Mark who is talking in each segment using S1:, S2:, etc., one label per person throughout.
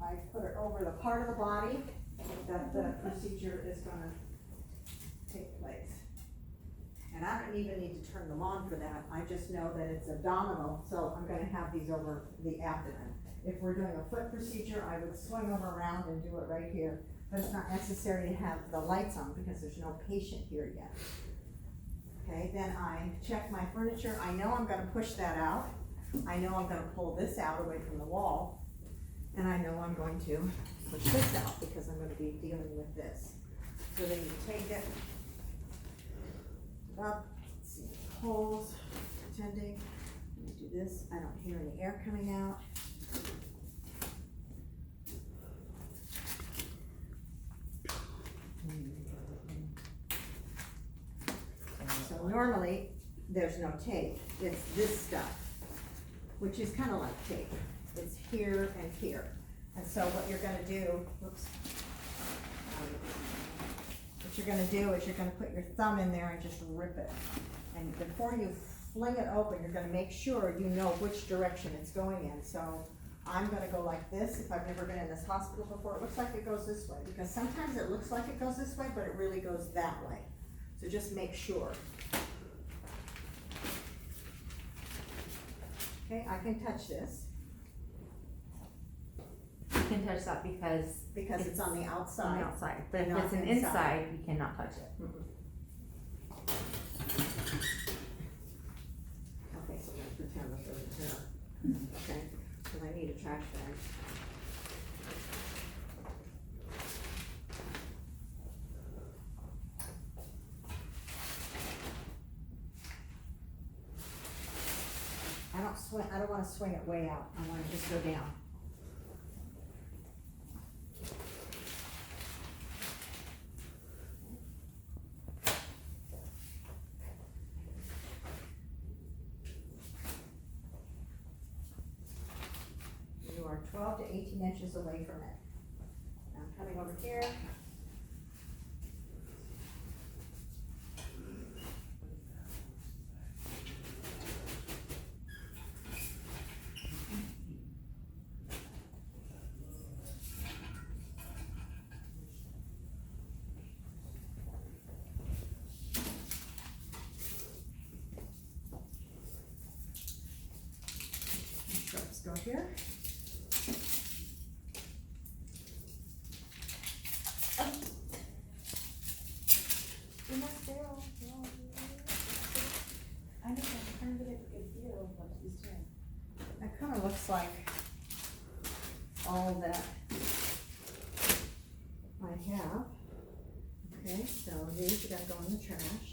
S1: I put it over the part of the body that the procedure is gonna take place. And I don't even need to turn them on for that, I just know that it's abdominal, so I'm gonna have these over the abdomen. If we're doing a foot procedure, I would swing them around and do it right here, but it's not necessary to have the lights on because there's no patient here yet. Okay, then I check my furniture, I know I'm gonna push that out, I know I'm gonna pull this out away from the wall, and I know I'm going to push this out because I'm gonna be dealing with this. So then you take it up, let's see, holes, pretending, let me do this, I don't hear any air coming out. So normally, there's no tape, it's this stuff, which is kind of like tape. It's here and here. And so what you're gonna do, whoops. What you're gonna do is you're gonna put your thumb in there and just rip it. And before you fling it open, you're gonna make sure you know which direction it's going in. So I'm gonna go like this. If I've never been in this hospital before, it looks like it goes this way. Because sometimes it looks like it goes this way, but it really goes that way. So just make sure. Okay, I can touch this.
S2: You can touch that because
S1: It's on the
S2: on
S1: outside.
S2: the outside, but if
S1: Not
S2: it's an
S1: inside.
S2: inside, you cannot touch it.
S1: Okay, so let's pretend this isn't here. Okay, because I need a trash bag. I don't wanna swing it way out, I wanna just go down. You are 12 to 18 inches away from it. Now I'm coming over here. Let's go here.
S3: I know, I'm trying to get a good feel of what she's doing.
S1: That kind of looks like all that I have. Okay, so these are gonna go in the trash.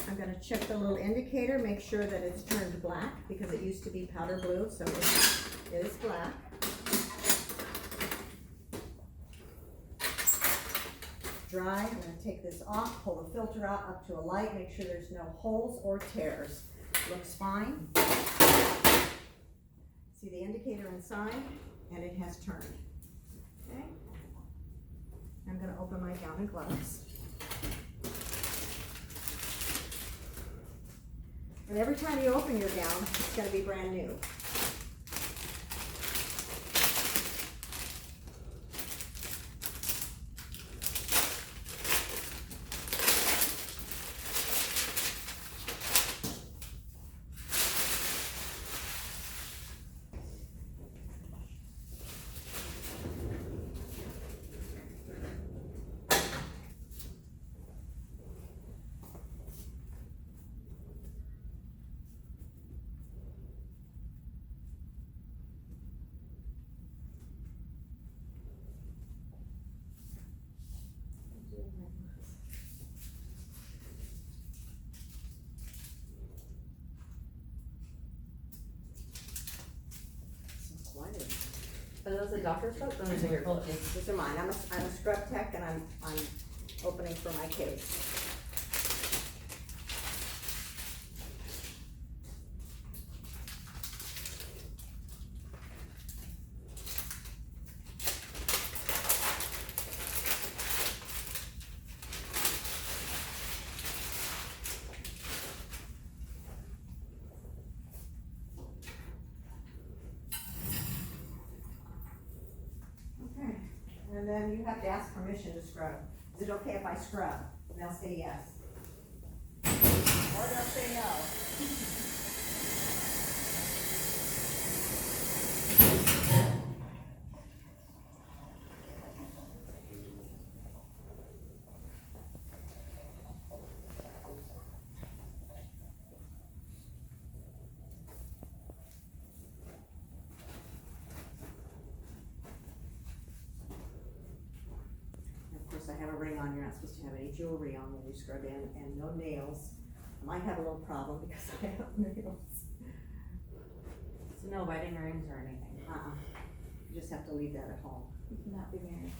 S1: I'm gonna check the little indicator, make sure that it's turned black, because it used to be powder blue, so it is black. Dry, I'm gonna take this off, pull the filter out up to a light, make sure there's no holes or tears. Looks fine. See the indicator inside, and it has turned. Okay? I'm gonna open my gown and gloves. And every time you open your gown, it's gonna be brand new.
S2: Are those the doctor's scrubs or is it your bullets?
S1: These are mine. I'm a scrub tech, and I'm opening for my case. And then you have to ask permission to scrub. Is it okay if I scrub? And they'll say yes. Or they'll say no. And of course, I have a ring on. You're not supposed to have any jewelry on when you scrub in, and no nails. I might have a little problem because I have nails.
S2: So no wedding rings or anything.
S1: You just have to leave that at home.
S3: You cannot be married.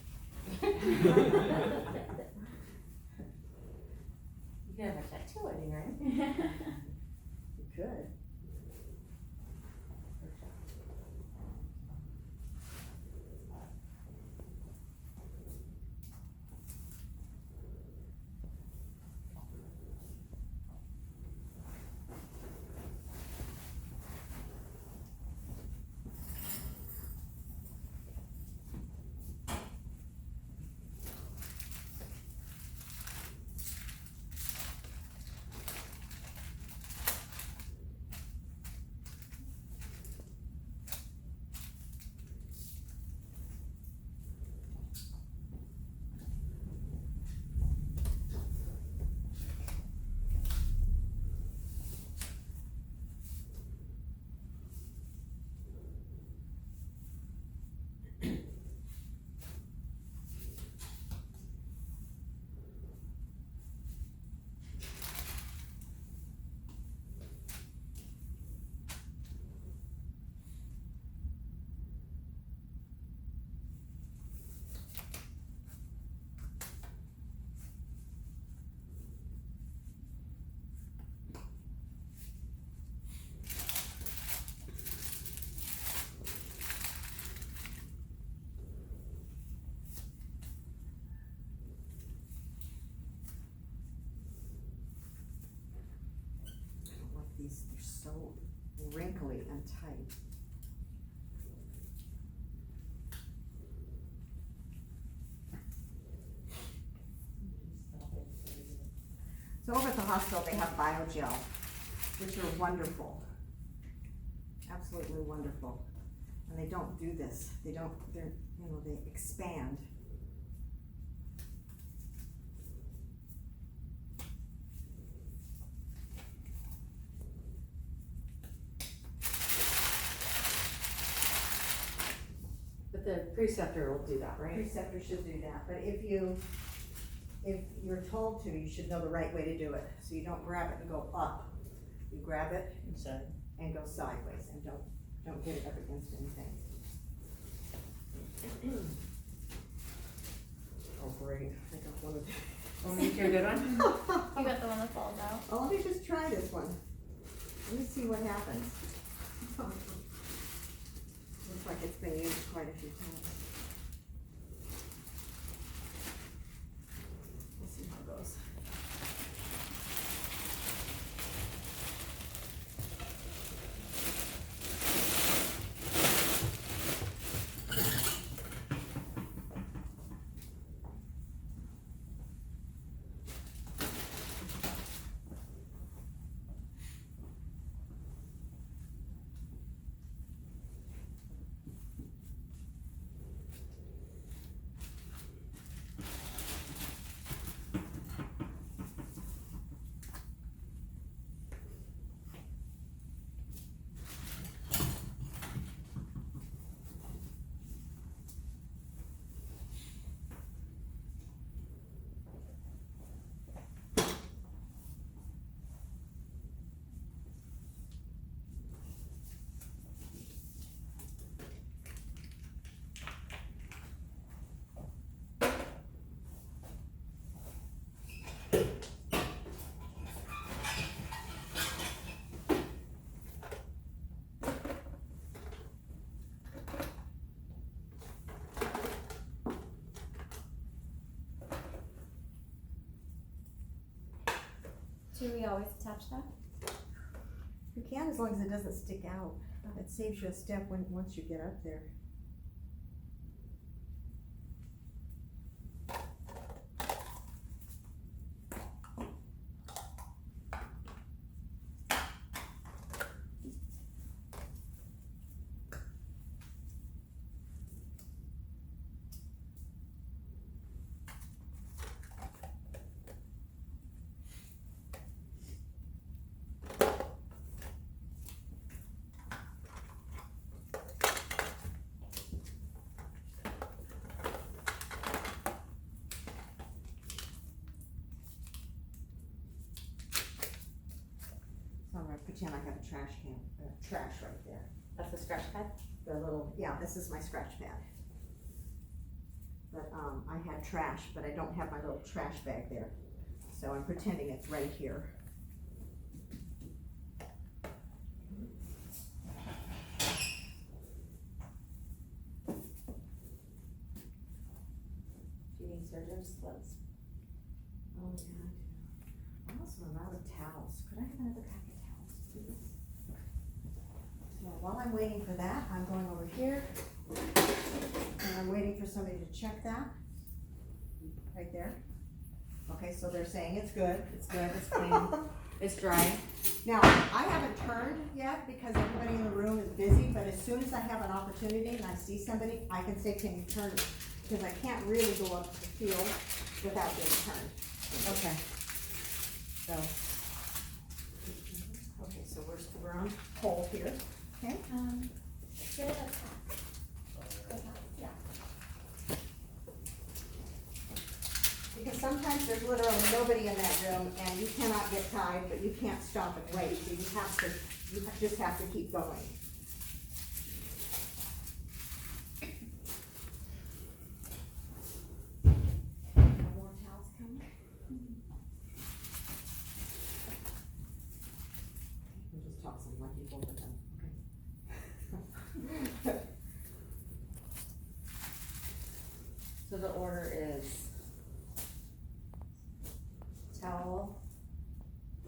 S2: You could have a tattoo wedding ring.
S1: You could. These, they're so wrinkly and tight. So over at the hospital, they have Biogel, which are wonderful. Absolutely wonderful. And they don't do this. They're, they expand.
S2: But the preceptor will do that, right?
S1: Preceptor should do that, but if you're told to, you should know the right way to do it. So you don't grab it and go up. You grab it
S2: Inside.
S1: and go sideways, and don't get it up against anything. Oh, great, I got one of these.
S2: Want me to do a good one?
S3: You got the one that falls out?
S1: Oh, let me just try this one. Let me see what happens. Looks like it's been used quite a few times. We'll see how it goes.
S3: Do we always attach that?
S1: You can, as long as it doesn't stick out. It saves you a step once you get up there. pretend I have a trash right there.
S2: That's the scratch pad?
S1: The little, yeah, this is my scratch pad. But, I had trash, but I don't have my little trash bag there. So I'm pretending it's right here.
S2: Do you need surgeon's gloves?
S1: Oh, yeah, I do. I also am out of towels. Could I have another pack of towels, please? So while I'm waiting for that, I'm going over here. And I'm waiting for somebody to check that. Right there. Okay, so they're saying it's good.
S2: It's good, it's clean, it's dry.
S1: Now, I haven't turned yet because everybody in the room is busy, but as soon as I have an opportunity and I see somebody, I can say, can you turn it? Because I can't really go up to the field without being turned. Okay. So. Okay, so we're on hold here, okay?
S3: Get it up top. The top, yeah.
S1: Because sometimes there's literally nobody in that room and you cannot get tied, but you can't stop and wait, so you just have to keep going. More towels coming? We'll just toss them like you've ordered them, okay?
S2: So the order is towel,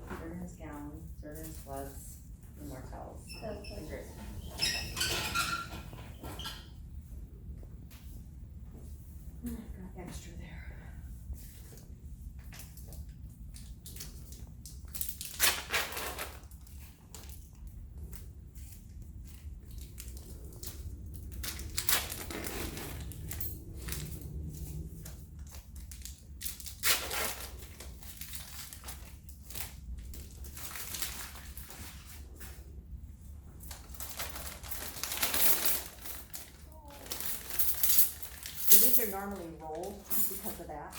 S2: surgeon's gown, surgeon's gloves, and more towels. And dress.
S1: Got extra there. So these are normally rolled because of that.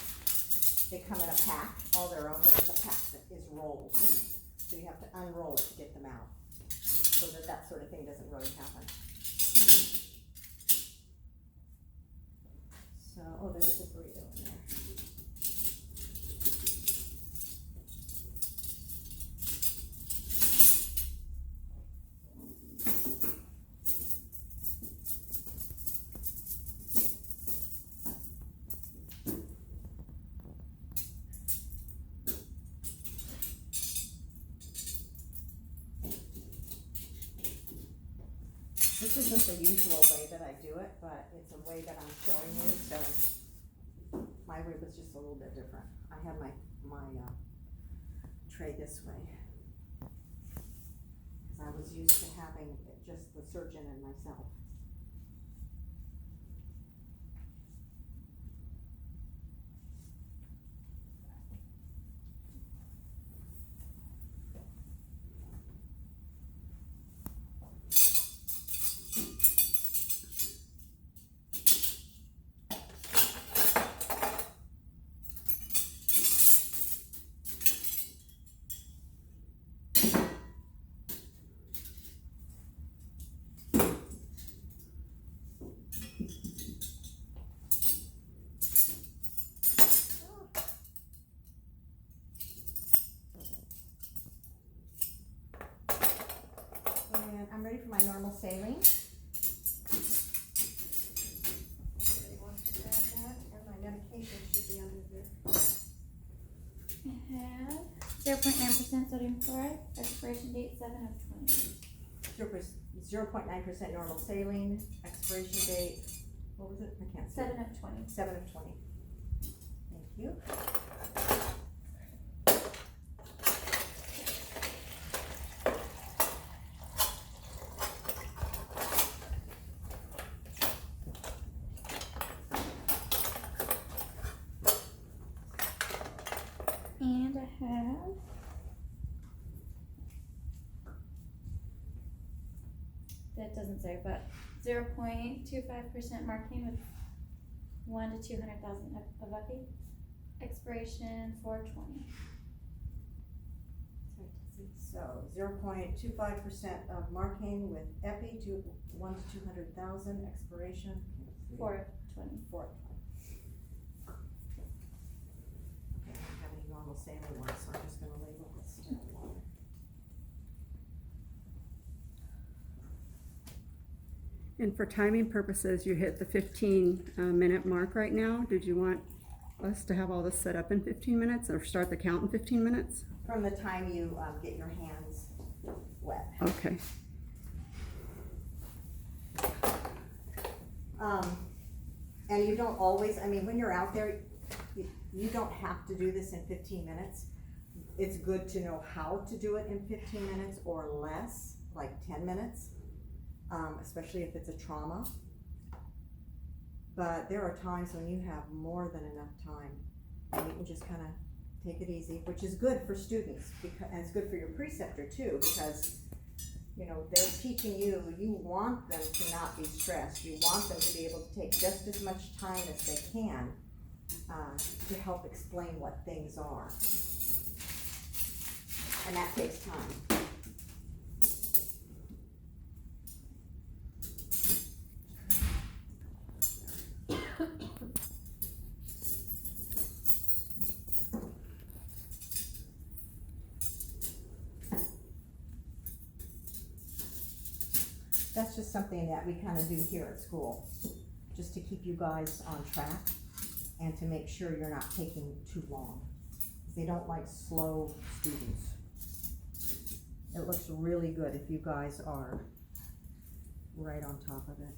S1: They come in a pack, all their own, but it's a pack that is rolled. So you have to unroll it to get them out, so that that sort of thing doesn't really happen. So, oh, there's a burrito in there. This isn't the usual way that I do it, but it's a way that I'm showing you, so my way was just a little bit different. I have my tray this way. Cause I was used to having it just the surgeon and myself. And I'm ready for my normal saline. Everybody wants to grab that, and my medication should be under there.
S3: I have 0.9% sodium chloride, expiration date 7/20.
S1: 0.9% normal saline, expiration date, what was it? I can't see.
S3: 7/20.
S1: 7/20. Thank you.
S3: And I have that doesn't say, but 0.25% marking with 1 to 200,000 of Bucky. Expiration 4/20.
S1: Sorry, So 0.25% of Marcaine with epi to 1 to 200,000 expiration.
S3: 4/20.
S1: 4. Okay, I don't have any normal saline ones, so I'm just gonna label this step 1.
S4: And for timing purposes, you hit the 15 minute mark right now. Did you want us to have all this set up in 15 minutes or start the count in 15 minutes?
S1: From the time you get your hands wet.
S4: Okay.
S1: And you don't always, I mean, when you're out there, you don't have to do this in 15 minutes. It's good to know how to do it in 15 minutes or less, like 10 minutes, especially if it's a trauma. But there are times when you have more than enough time, and you can just kind of take it easy, which is good for students, and it's good for your preceptor too, because you know, they're teaching you, you want them to not be stressed. You want them to be able to take just as much time as they can to help explain what things are. And that takes time. That's just something that we kind of do here at school, just to keep you guys on track and to make sure you're not taking too long. They don't like slow students. It looks really good if you guys are right on top of it.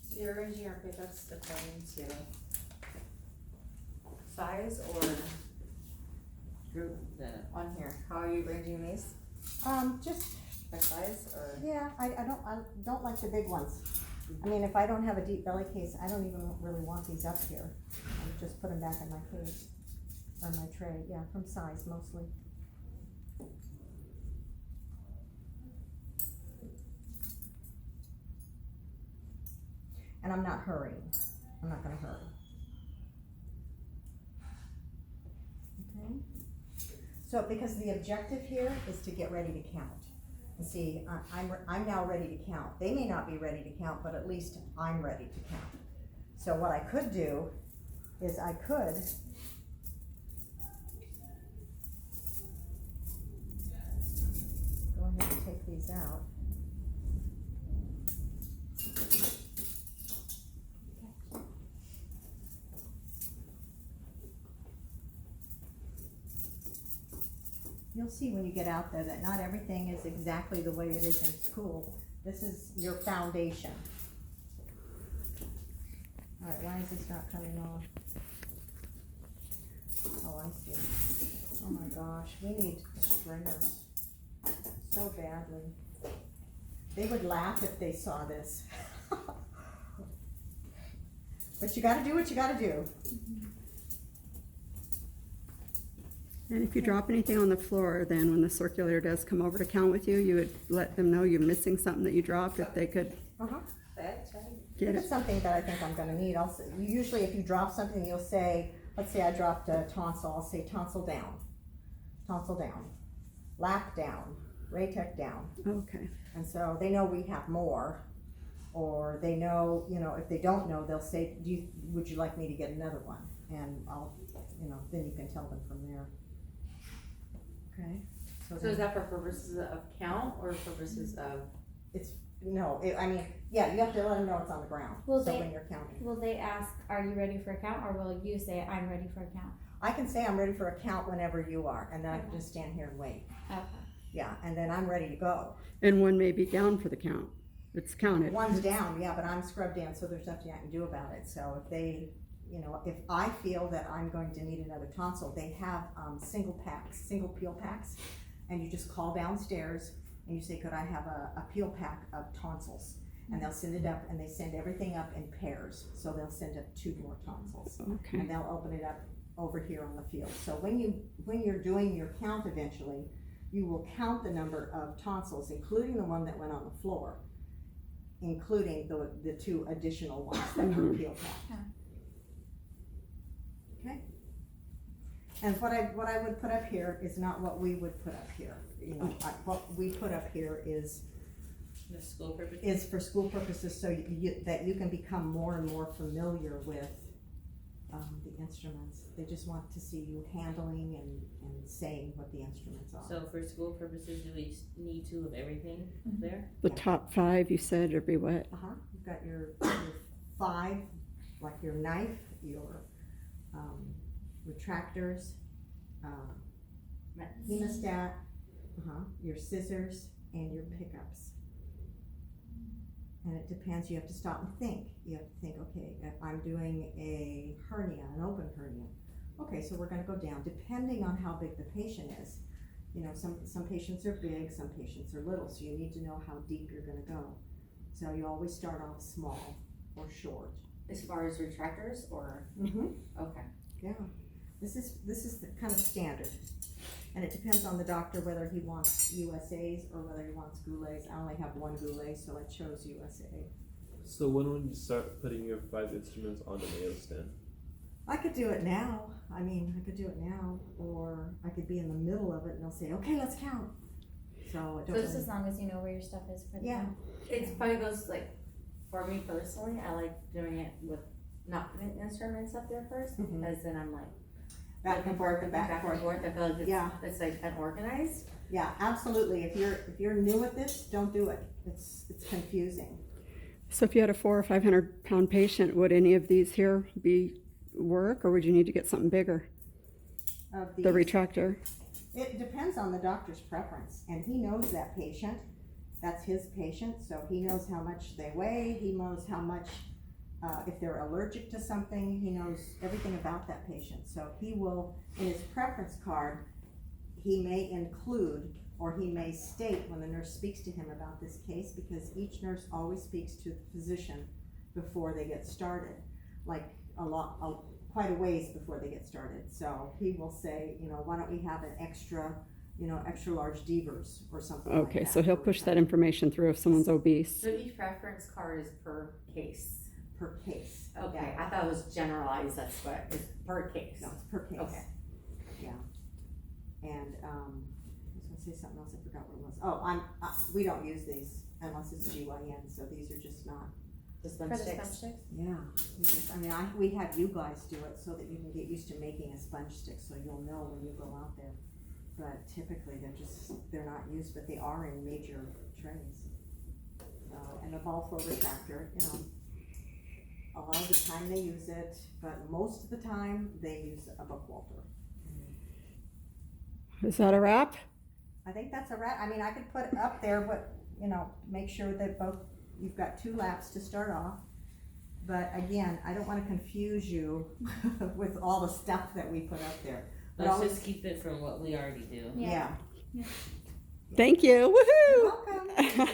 S2: So you're arranging your pickups according to size or group on here? How are you arranging these?
S1: Just,
S2: By size or?
S1: yeah, I don't like the big ones. I mean, if I don't have a deep belly case, I don't even really want these up here. I would just put them back in my case, or my tray, yeah, from size mostly. And I'm not hurrying. I'm not gonna hurry. Okay? So, because the objective here is to get ready to count. And see, I'm now ready to count. They may not be ready to count, but at least I'm ready to count. So what I could do is I could go ahead and take these out. You'll see when you get out there that not everything is exactly the way it is in school. This is your foundation. All right, why is this not coming on? Oh, I see. Oh my gosh, we need stringers so badly. They would laugh if they saw this. But you gotta do what you gotta do.
S4: And if you drop anything on the floor, then when the circulator does come over to count with you, you would let them know you're missing something that you dropped, if they could get
S1: If it's
S4: it.
S1: something that I think I'm gonna need, I'll say, usually if you drop something, you'll say, let's say I dropped a tonsil, I'll say tonsil down, lap down, Raytech down.
S4: Okay.
S1: And so they know we have more, or they know, you know, if they don't know, they'll say, would you like me to get another one? And I'll, you know, then you can tell them from there. Okay?
S2: So
S1: then-
S2: is that for purposes of count or purposes of?
S1: I mean, yeah, you have to let them know it's on the ground,
S3: Will
S1: so
S3: they-
S1: when you're counting.
S3: Will they ask, are you ready for a count, or will you say, I'm ready for a count?
S1: I can say I'm ready for a count whenever you are, and then I can
S3: Okay.
S1: just stand here and wait.
S3: Okay.
S1: Yeah, and then I'm ready to go.
S4: And one may be down for the count. It's counted.
S1: One's down, yeah, but I'm scrubbed in, so there's nothing I can do about it. So if they, you know, if I feel that I'm going to need another tonsil, they have single peel packs, and you just call downstairs and you say, could I have a peel pack of tonsils? And they'll send it up, and they send everything up in pairs, so they'll send up 2 more tonsils.
S4: Okay.
S1: And they'll open it up over here on the field. So when you're doing your count eventually, you will count the number of tonsils, including the one that went on the floor. including the two additional ones that were peel packed. Okay? And what I would put up here is not what we would put up here, you know, what we put up here is
S2: The school purpose?
S1: is for school purposes, so that you can become more and more familiar with, the instruments. They just want to see you handling and saying what the instruments are.
S5: So for school purposes, do we need two of everything there?
S4: The top 5 you said would be what?
S1: You've got your 5, like your knife, your, retractors, hemostat, your scissors, and your pickups. And it depends, you have to stop and think. You have to think, okay, if I'm doing a hernia, an open hernia, okay, so we're gonna go down, depending on how big the patient is. You know, some patients are big, some patients are little, so you need to know how deep you're gonna go. So you always start off small or short.
S2: As far as retractors or, okay.
S1: Yeah, this is the kind of standard. And it depends on the doctor whether he wants USAs or whether he wants Goulets. I only have one Goulet, so I chose USA.
S6: So when would you start putting your 5 instruments on the Mayo stand?
S1: I could do it now. I mean, I could do it now, or I could be in the middle of it and they'll say, okay, let's count. So it
S3: So
S1: doesn't.
S3: just as long as you know where your stuff is for the.
S1: Yeah.
S2: It's probably goes like, for me personally, I like doing it with not putting instruments up there first,
S1: Mhm.
S2: because then I'm like,
S1: Back and forth and back and forth.
S2: I feel like
S1: Yeah.
S2: it's like unorganized.
S1: Yeah, absolutely. If you're new at this, don't do it. It's confusing.
S4: So if you had a 400 or 500 pound patient, would any of these here be work, or would you need to get something bigger?
S1: Of
S4: The
S1: these.
S4: retractor.
S1: It depends on the doctor's preference, and he knows that patient. That's his patient, so he knows how much they weigh, he knows how much, if they're allergic to something, he knows everything about that patient. So he will, in his preference card, he may include, or he may state when the nurse speaks to him about this case, because each nurse always speaks to the physician before they get started, like quite a ways before they get started. So he will say, you know, why don't we have an extra large Devers or something like that.
S4: Okay, so he'll push that information through if someone's obese.
S2: So each reference card is per case.
S1: Per case.
S2: Okay,
S1: Yeah.
S2: I thought it was generalized, that's what, it's per case.
S1: No, it's per case.
S2: Okay.
S1: Yeah. And, I was gonna say something else, I forgot what it was. Oh, we don't use these unless it's GYN, so these are just not,
S2: The
S3: For
S2: sponge
S3: the sponge
S2: sticks.
S3: sticks.
S1: yeah. We have you guys do it so that you can get used to making a sponge stick, so you'll know when you go out there. But typically, they're not used, but they are in major trays. So, and the ball flow retractor, you know, a lot of the time they use it, but most of the time, they use a Bookwalter.
S4: Is that a wrap?
S1: I think that's a wrap. I mean, I could put it up there, but, you know, make sure that you've got 2 laps to start off. But again, I don't wanna confuse you with all the stuff that we put up there. But
S5: Let's
S1: always,
S5: just keep it from what we already do.
S1: yeah.
S4: Thank you.
S1: You're
S4: Woohoo!
S1: welcome.